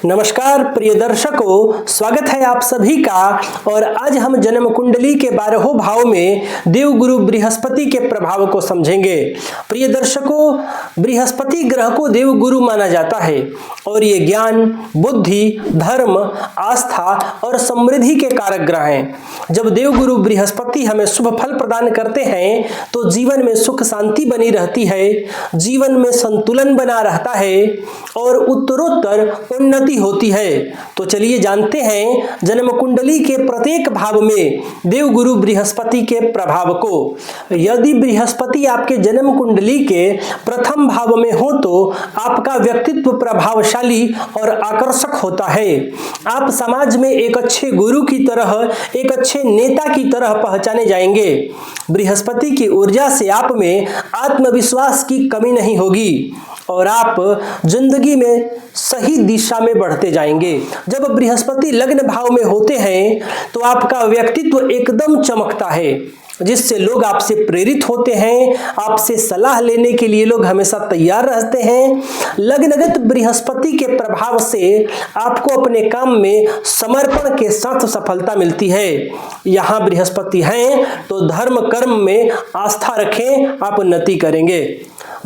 नमस्कार प्रिय दर्शकों, स्वागत है आप सभी का। और आज हम जन्म कुंडली के 12 भाव में देवगुरु बृहस्पति के प्रभाव को समझेंगे। प्रिय दर्शकों, बृहस्पति ग्रह को देवगुरु माना जाता है और ये ज्ञान, बुद्धि, धर्म, आस्था और समृद्धि के कारक ग्रह हैं। जब देवगुरु बृहस्पति हमें शुभ फल प्रदान करते हैं तो जीवन में सुख शांति बनी रहती है, जीवन में संतुलन बना रहता है और उत्तरोत्तर उन्नति होती है। तो चलिए जानते हैं जन्म कुंडली के प्रत्येक भाव में देवगुरु बृहस्पति के प्रभाव को। यदि बृहस्पति आपके जन्म कुंडली के प्रथम भाव में हो तो आपका व्यक्तित्व प्रभावशाली और आकर्षक होता है। आप समाज में एक अच्छे गुरु की तरह, एक अच्छे नेता की तरह पहचाने जाएंगे। बृहस्पति की ऊर्जा से आप में आत्मविश्वास की कमी नहीं होगी और आप जिंदगी में सही दिशा में बढ़ते जाएंगे। जब बृहस्पति लग्न भाव में होते हैं तो आपका व्यक्तित्व एकदम चमकता है, जिससे लोग आपसे प्रेरित होते हैं। आपसे सलाह लेने के लिए लोग हमेशा तैयार रहते हैं। लग्नगत बृहस्पति के प्रभाव से आपको अपने काम में समर्पण के साथ सफलता मिलती है। यहाँ बृहस्पति हैं तो धर्म कर्म में आस्था रखें, आप उन्नति करेंगे।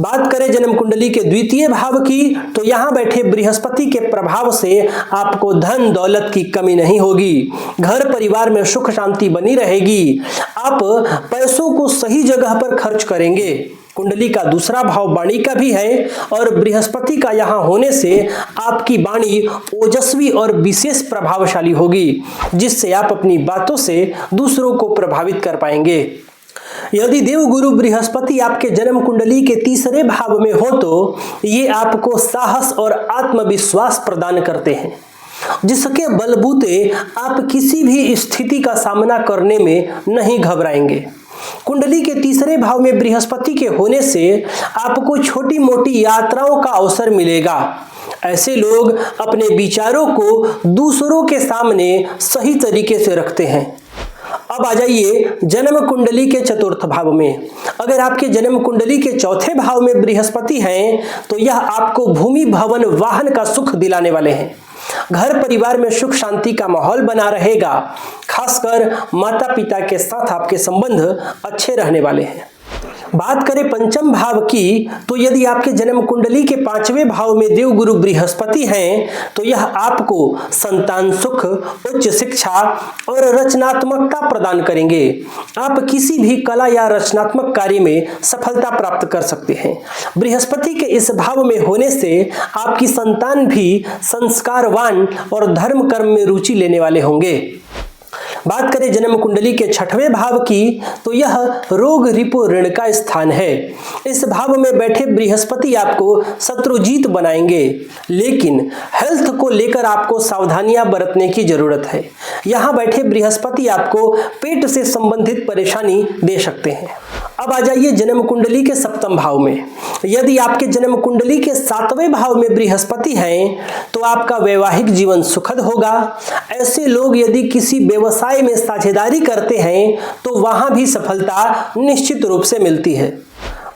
बात करें जन्म कुंडली के द्वितीय भाव की तो यहाँ बैठे बृहस्पति के प्रभाव से आपको धन दौलत की कमी नहीं होगी। घर परिवार में सुख शांति बनी रहेगी। आप पैसों को सही जगह पर खर्च करेंगे। कुंडली का दूसरा भाव वाणी का भी है और बृहस्पति का यहाँ होने से आपकी वाणी ओजस्वी और विशेष प्रभावशाली होगी, जिससे आप अपनी बातों से दूसरों को प्रभावित कर पाएंगे। यदि देवगुरु बृहस्पति आपके जन्म कुंडली के तीसरे भाव में हो तो ये आपको साहस और आत्मविश्वास प्रदान करते हैं, जिसके बलबूते आप किसी भी स्थिति का सामना करने में नहीं घबराएंगे। कुंडली के तीसरे भाव में बृहस्पति के होने से आपको छोटी मोटी यात्राओं का अवसर मिलेगा। ऐसे लोग अपने विचारों को दूसरों के सामने सही तरीके से रखते हैं। अब आ जाइए जन्म कुंडली के चतुर्थ भाव में। अगर आपके जन्म कुंडली के चौथे भाव में बृहस्पति हैं तो यह आपको भूमि भवन वाहन का सुख दिलाने वाले हैं। घर परिवार में सुख शांति का माहौल बना रहेगा। खासकर माता पिता के साथ आपके संबंध अच्छे रहने वाले हैं। बात करें पंचम भाव की तो यदि आपके जन्म कुंडली के 5वें भाव में देवगुरु बृहस्पति हैं तो यह आपको संतान सुख, उच्च शिक्षा और रचनात्मकता प्रदान करेंगे। आप किसी भी कला या रचनात्मक कार्य में सफलता प्राप्त कर सकते हैं। बृहस्पति के इस भाव में होने से आपकी संतान भी संस्कारवान और धर्म कर्म में रुचि लेने वाले होंगे। बात करें जन्म कुंडली के 6वें भाव की तो यह रोग रिपु ऋण का स्थान है। इस भाव में बैठे बृहस्पति आपको शत्रुजीत बनाएंगे, लेकिन हेल्थ को लेकर आपको सावधानियां बरतने की जरूरत है। यहाँ बैठे बृहस्पति आपको पेट से संबंधित परेशानी दे सकते हैं। अब आ जाइए जन्म कुंडली के 7वें भाव में। यदि आपके जन्म कुंडली के 7वें भाव में बृहस्पति हैं तो आपका वैवाहिक जीवन सुखद होगा। ऐसे लोग यदि किसी व्यवसाय में साझेदारी करते हैं तो वहां भी सफलता निश्चित रूप से मिलती है।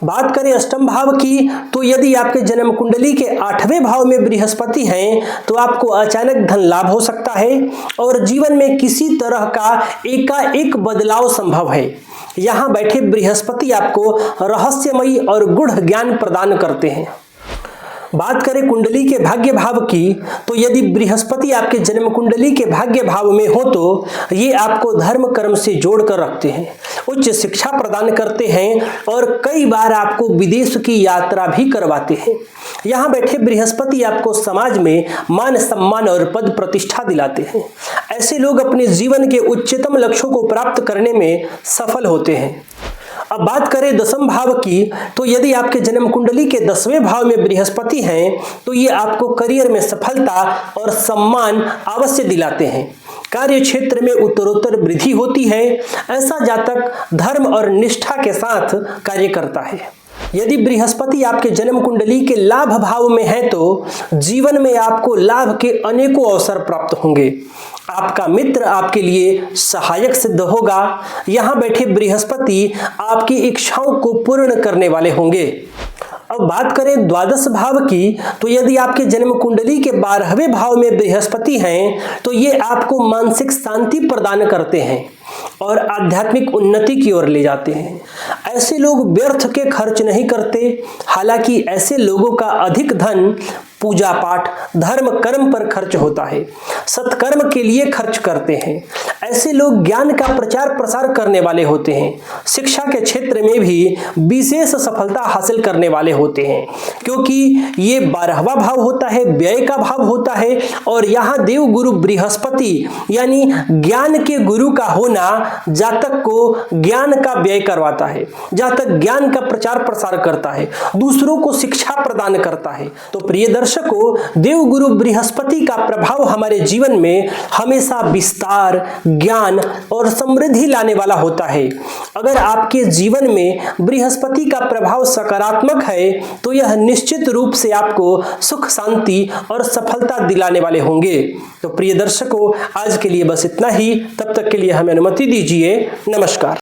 बात करें अष्टम भाव की तो यदि आपके जन्म कुंडली के 8वें भाव में बृहस्पति हैं तो आपको अचानक धन लाभ हो सकता है और जीवन में किसी तरह का एकाएक बदलाव संभव है। यहाँ बैठे बृहस्पति आपको रहस्यमयी और गूढ़ ज्ञान प्रदान करते हैं। बात करें कुंडली के भाग्य भाव की तो यदि बृहस्पति आपके जन्म कुंडली के भाग्य भाव में हो तो ये आपको धर्म कर्म से जोड़कर रखते हैं, उच्च शिक्षा प्रदान करते हैं और कई बार आपको विदेश की यात्रा भी करवाते हैं। यहाँ बैठे बृहस्पति आपको समाज में मान सम्मान और पद प्रतिष्ठा दिलाते हैं। ऐसे लोग अपने जीवन के उच्चतम लक्ष्यों को प्राप्त करने में सफल होते हैं। अब बात करें दसम भाव की तो यदि आपके जन्म कुंडली के 10वें भाव में बृहस्पति हैं तो ये आपको करियर में सफलता और सम्मान अवश्य दिलाते हैं। कार्य क्षेत्र में उत्तरोत्तर वृद्धि होती है। ऐसा जातक धर्म और निष्ठा के साथ कार्य करता है। यदि बृहस्पति आपके जन्म कुंडली के लाभ भाव में है तो जीवन में आपको लाभ के अनेकों अवसर प्राप्त होंगे। आपका मित्र आपके लिए सहायक सिद्ध होगा। यहाँ बैठे बृहस्पति आपकी इच्छाओं को पूर्ण करने वाले होंगे। अब बात करें द्वादश भाव की, तो यदि आपके जन्म कुंडली के 12वें भाव में बृहस्पति हैं तो ये आपको मानसिक शांति प्रदान करते हैं और आध्यात्मिक उन्नति की ओर ले जाते हैं। ऐसे लोग व्यर्थ के खर्च नहीं करते, हालांकि ऐसे लोगों का अधिक धन पूजा पाठ धर्म कर्म पर खर्च होता है, सत्कर्म के लिए खर्च करते हैं। ऐसे लोग ज्ञान का प्रचार प्रसार करने वाले होते हैं, शिक्षा के क्षेत्र में भी विशेष सफलता हासिल करने वाले होते हैं, क्योंकि ये 12वां भाव होता है, व्यय का भाव होता है, और यहाँ देव गुरु बृहस्पति यानी ज्ञान के गुरु का होना जातक को ज्ञान का व्यय करवाता है, जातक ज्ञान का प्रचार प्रसार करता है, दूसरों को शिक्षा प्रदान करता है। तो प्रिय दर्शकों, देव गुरु बृहस्पति का प्रभाव हमारे जीवन में हमेशा विस्तार, ज्ञान और समृद्धि लाने वाला होता है। अगर आपके जीवन में बृहस्पति का प्रभाव सकारात्मक है तो यह निश्चित रूप से आपको सुख, शांति और सफलता दिलाने वाले होंगे। तो प्रिय दर्शकों, आज के लिए बस इतना ही। तब तक के लिए हमें अनुमति दीजिए। नमस्कार।